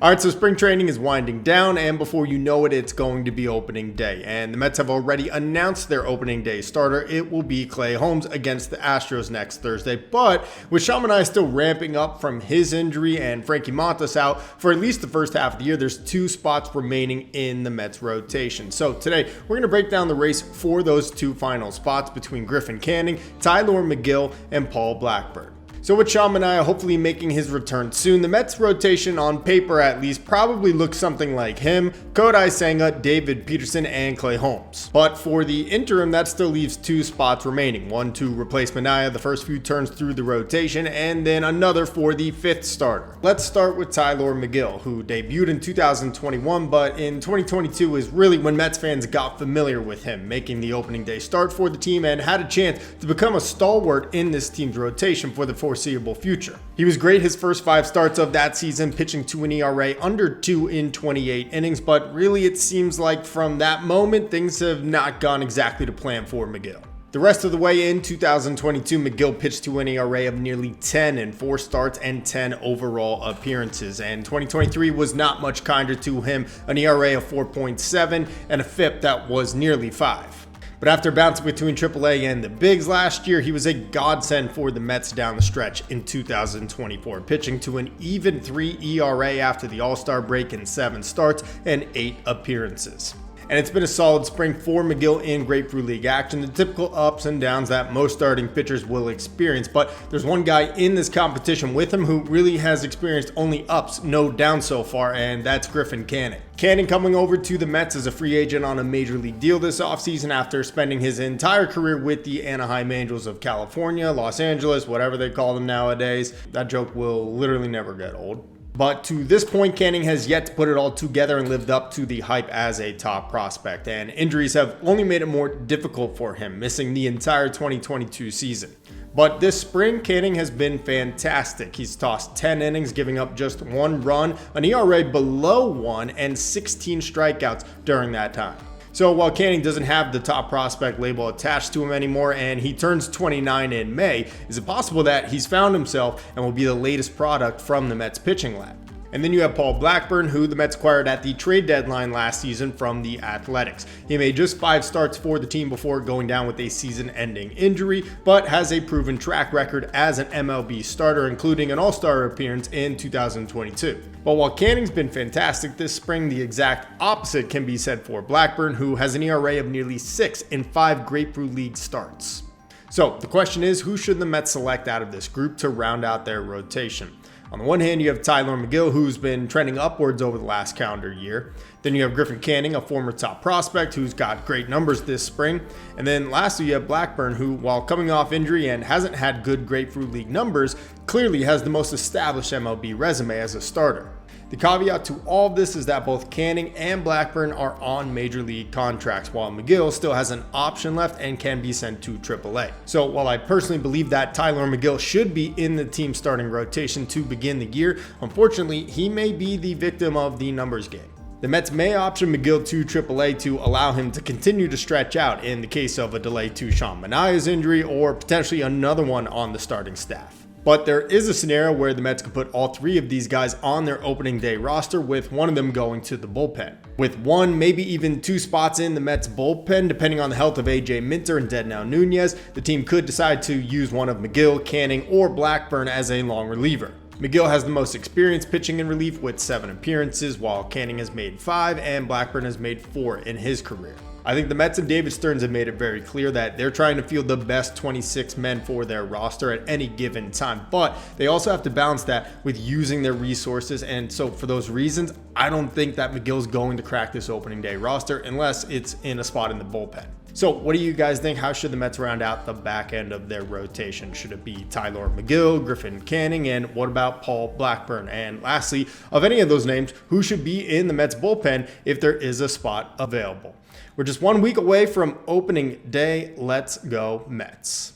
All right, so spring training is winding down, and before you know it, it's going to be opening day. And the Mets have already announced their opening day starter. It will be Clay Holmes against the Astros next Thursday. But with Sean Manea still ramping up from his injury and Frankie Montas out for at least the first half of the year, there's 2 spots remaining in the Mets rotation. So today, we're going to break down the race for those 2 final spots between Griffin Canning, Tylor Megill, and Paul Blackburn. So with Sean Manea hopefully making his return soon, the Mets rotation on paper at least probably looks something like him, Kodai Senga, David Peterson, and Clay Holmes. But for the interim, that still leaves 2 spots remaining. One to replace Manea the first few turns through the rotation, and then another for the 5th starter. Let's start with Tylor Megill, who debuted in 2021, but in 2022 is really when Mets fans got familiar with him, making the opening day start for the team and had a chance to become a stalwart in this team's rotation for the foreseeable future. He was great his first 5 starts of that season, pitching to an ERA under 2 in 28 innings, but really it seems like from that moment, things have not gone exactly to plan for Megill. The rest of the way in 2022, Megill pitched to an ERA of nearly 10 in 4 starts and 10 overall appearances, and 2023 was not much kinder to him, an ERA of 4.7 and a FIP that was nearly 5. But after bouncing between AAA and the bigs last year, he was a godsend for the Mets down the stretch in 2024, pitching to an even 3 ERA after the All-Star break in 7 starts and 8 appearances. And it's been a solid spring for Megill in Grapefruit League action, the typical ups and downs that most starting pitchers will experience. But there's one guy in this competition with him who really has experienced only ups, no downs so far, and that's Griffin Canning. Canning coming over to the Mets as a free agent on a major league deal this offseason after spending his entire career with the Anaheim Angels of California, Los Angeles, whatever they call them nowadays. That joke will literally never get old. But to this point, Canning has yet to put it all together and lived up to the hype as a top prospect, and injuries have only made it more difficult for him, missing the entire 2022 season. But this spring, Canning has been fantastic. He's tossed 10 innings, giving up just 1 run, an ERA below 1, and 16 strikeouts during that time. So while Canning doesn't have the top prospect label attached to him anymore and he turns 29 in May, is it possible that he's found himself and will be the latest product from the Mets pitching lab? And then you have Paul Blackburn, who the Mets acquired at the trade deadline last season from the Athletics. He made just 5 starts for the team before going down with a season-ending injury, but has a proven track record as an MLB starter, including an All-Star appearance in 2022. But while Canning's been fantastic this spring, the exact opposite can be said for Blackburn, who has an ERA of nearly 6 in 5 Grapefruit League starts. So the question is, who should the Mets select out of this group to round out their rotation? On the one hand, you have Tylor Megill, who's been trending upwards over the last calendar year. Then you have Griffin Canning, a former top prospect who's got great numbers this spring. And then lastly, you have Blackburn, who, while coming off injury and hasn't had good Grapefruit League numbers, clearly has the most established MLB resume as a starter. The caveat to all of this is that both Canning and Blackburn are on major league contracts, while Megill still has an option left and can be sent to AAA. So while I personally believe that Tylor Megill should be in the team starting rotation to begin the year, unfortunately, he may be the victim of the numbers game. The Mets may option Megill to AAA to allow him to continue to stretch out in the case of a delay to Sean Manea's injury or potentially another one on the starting staff. But there is a scenario where the Mets could put all 3 of these guys on their opening day roster, with one of them going to the bullpen. With 1, maybe even 2 spots in the Mets bullpen, depending on the health of AJ Minter and Dednau Nunez, the team could decide to use one of Megill, Canning, or Blackburn as a long reliever. Megill has the most experience pitching in relief with 7 appearances, while Canning has made 5 and Blackburn has made 4 in his career. I think the Mets and David Stearns have made it very clear that they're trying to field the best 26 men for their roster at any given time, but they also have to balance that with using their resources, and so for those reasons, I don't think that Megill's going to crack this opening day roster unless it's in a spot in the bullpen. So what do you guys think? How should the Mets round out the back end of their rotation? Should it be Tylor Megill, Griffin Canning, and what about Paul Blackburn? And lastly, of any of those names, who should be in the Mets bullpen if there is a spot available? We're just 1 week away from opening day. Let's go Mets.